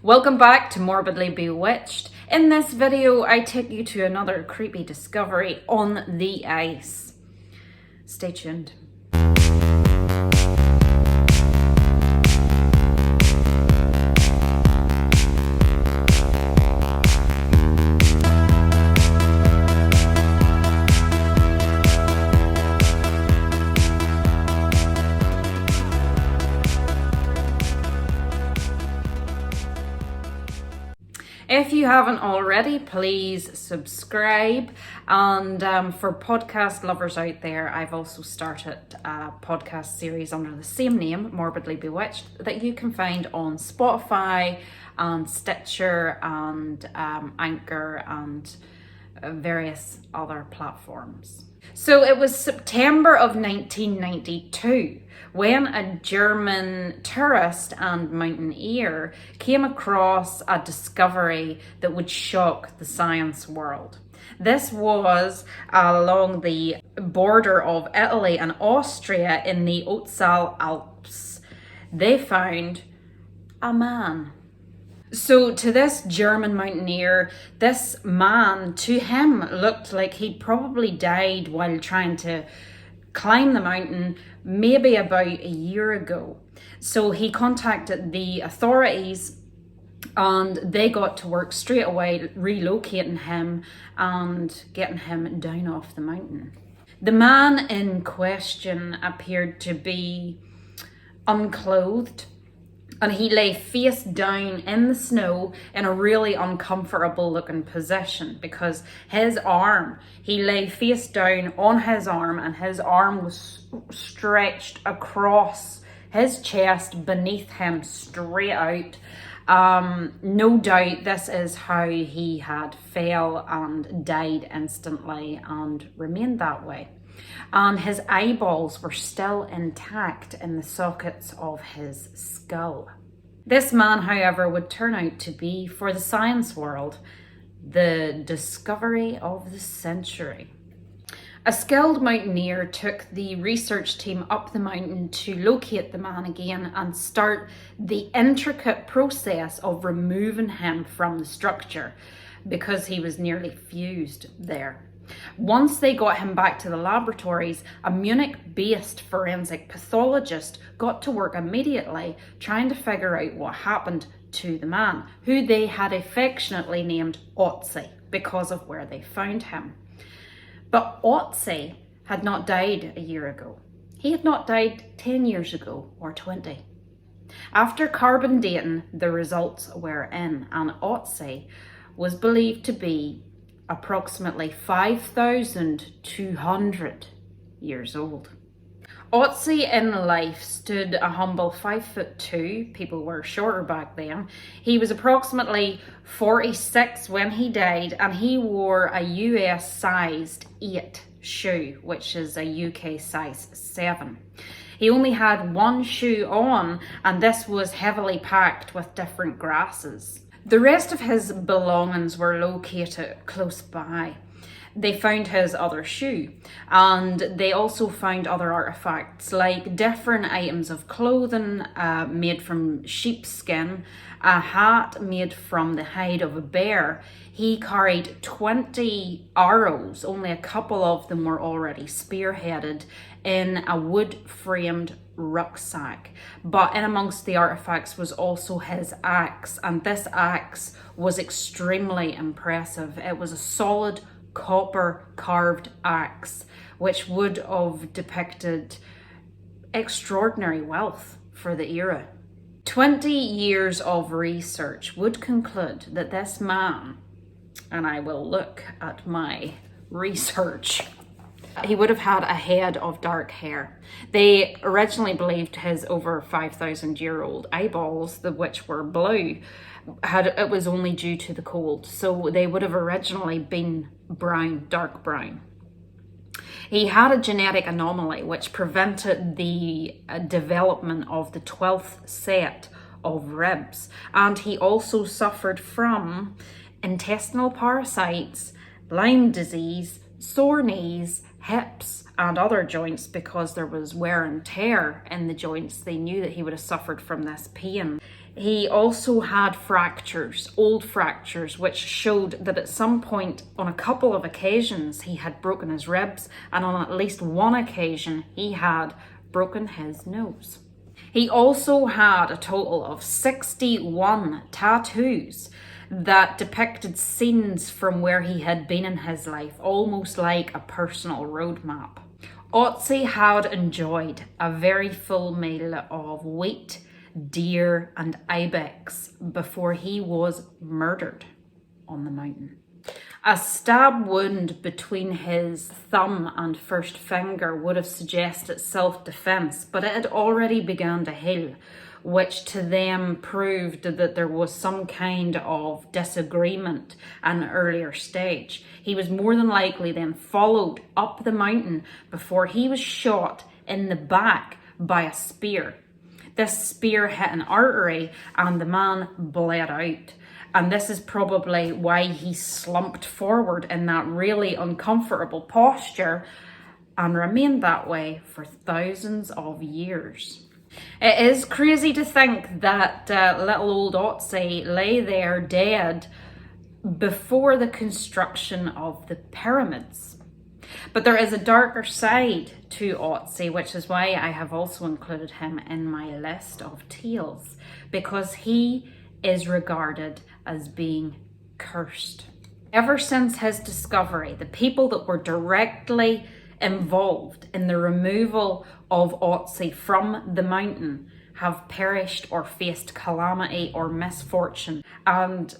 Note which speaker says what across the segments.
Speaker 1: Welcome back to Morbidly Bewitched. In this video, I take you to another creepy discovery on the ice. Stay tuned. If you haven't already, please subscribe. And for podcast lovers out there, I've also started a podcast series under the same name, Morbidly Bewitched, that you can find on Spotify and Stitcher and Anchor and various other platforms. So it was September of 1992 when a German tourist and mountaineer came across a discovery that would shock the science world. This was along the border of Italy and Austria in the Otzi Alps. They found a man. So to this German mountaineer, this man, to him, looked like he'd probably died while trying to climb the mountain maybe about a year ago. So he contacted the authorities and they got to work straight away relocating him and getting him down off the mountain. The man in question appeared to be unclothed, and he lay face down in the snow in a really uncomfortable looking position because he lay face down on his arm, and his arm was stretched across his chest beneath him straight out. No doubt this is how he had fell and died instantly and remained that way. And his eyeballs were still intact in the sockets of his skull. This man, however, would turn out to be, for the science world, the discovery of the century. A skilled mountaineer took the research team up the mountain to locate the man again and start the intricate process of removing him from the structure because he was nearly fused there. Once they got him back to the laboratories, a Munich-based forensic pathologist got to work immediately trying to figure out what happened to the man, who they had affectionately named Otzi because of where they found him. But Otzi had not died a year ago. He had not died 10 years ago or 20. After carbon dating, the results were in, and Otzi was believed to be approximately 5,200 years old. Otzi in life stood a humble 5'2". People were shorter back then. He was approximately 46 when he died, and he wore a US sized 8 shoe, which is a UK size 7. He only had one shoe on, and this was heavily packed with different grasses. The rest of his belongings were located close by. They found his other shoe, and they also found other artifacts like different items of clothing made from sheepskin, a hat made from the hide of a bear. He carried 20 arrows, only a couple of them were already spearheaded, in a wood-framed rucksack. But in amongst the artifacts was also his axe, and this axe was extremely impressive. It was a solid copper carved axe, which would have depicted extraordinary wealth for the era. 20 years of research would conclude that this man, and I will look at my research, he would have had a head of dark hair. They originally believed his over 5,000-year-old eyeballs, which were blue, it was only due to the cold. So they would have originally been brown, dark brown. He had a genetic anomaly which prevented the development of the 12th set of ribs. And he also suffered from intestinal parasites, Lyme disease, sore knees, hips and other joints because there was wear and tear in the joints. They knew that he would have suffered from this pain. He also had fractures, old fractures, which showed that at some point on a couple of occasions he had broken his ribs, and on at least one occasion he had broken his nose. He also had a total of 61 tattoos that depicted scenes from where he had been in his life, almost like a personal roadmap. Otzi had enjoyed a very full meal of wheat, deer and ibex before he was murdered on the mountain. A stab wound between his thumb and first finger would have suggested self-defense, but it had already begun to heal, which to them proved that there was some kind of disagreement at an earlier stage. He was more than likely then followed up the mountain before he was shot in the back by a spear. This spear hit an artery and the man bled out. And this is probably why he slumped forward in that really uncomfortable posture and remained that way for thousands of years. It is crazy to think that little old Otzi lay there dead before the construction of the pyramids. But there is a darker side to Otzi, which is why I have also included him in my list of tales, because he is regarded as being cursed. Ever since his discovery, the people that were directly involved in the removal of Otzi from the mountain have perished or faced calamity or misfortune. And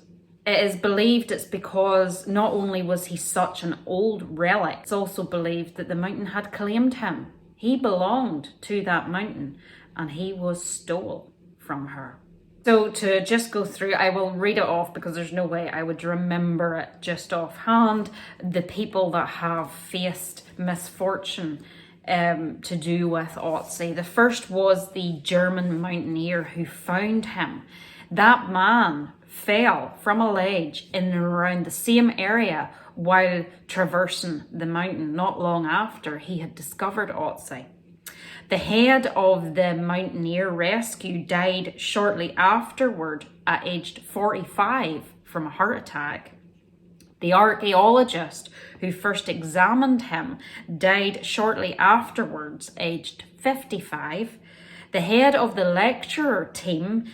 Speaker 1: it is believed it's because not only was he such an old relic, it's also believed that the mountain had claimed him. He belonged to that mountain and he was stole from her. So to just go through, I will read it off because there's no way I would remember it just offhand. The people that have faced misfortune to do with Otzi. The first was the German mountaineer who found him. That man fell from a ledge in and around the same area while traversing the mountain not long after he had discovered Otzi. The head of the mountaineer rescue died shortly afterward at aged 45 from a heart attack. The archaeologist who first examined him died shortly afterwards, aged 55. The head of the lecturer team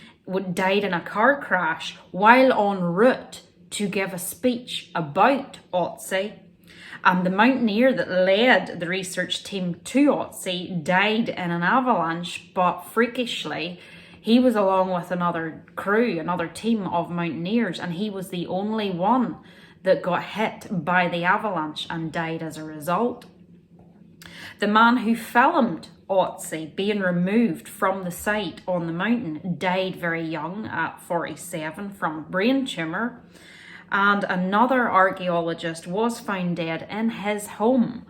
Speaker 1: died in a car crash while en route to give a speech about Otzi. And the mountaineer that led the research team to Otzi died in an avalanche, but freakishly, he was along with another crew, another team of mountaineers, and he was the only one that got hit by the avalanche and died as a result. The man who filmed Otzi being removed from the site on the mountain died very young at 47 from a brain tumour. And another archaeologist was found dead in his home,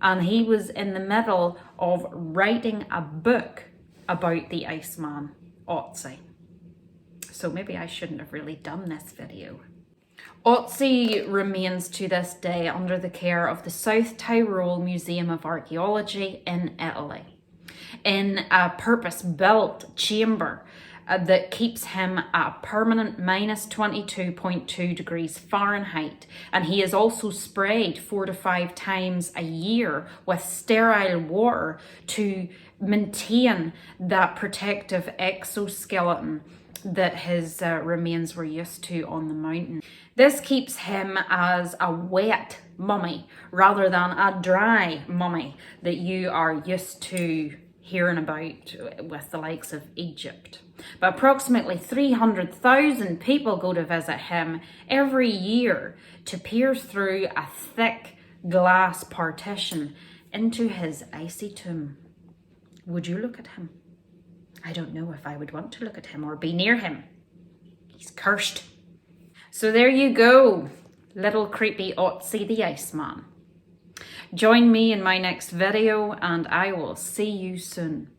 Speaker 1: and he was in the middle of writing a book about the Iceman, Otzi. So maybe I shouldn't have really done this video. Otzi remains to this day under the care of the South Tyrol Museum of Archaeology in Italy, in a purpose-built chamber that keeps him at a permanent minus 22.2 degrees Fahrenheit. And he is also sprayed 4 to 5 times a year with sterile water to maintain that protective exoskeleton that his remains were used to on the mountain. This keeps him as a wet mummy rather than a dry mummy that you are used to hearing about with the likes of Egypt. But approximately 300,000 people go to visit him every year to peer through a thick glass partition into his icy tomb. Would you look at him? I don't know if I would want to look at him or be near him. He's cursed. So there you go, little creepy Otzi the Iceman. Join me in my next video and I will see you soon.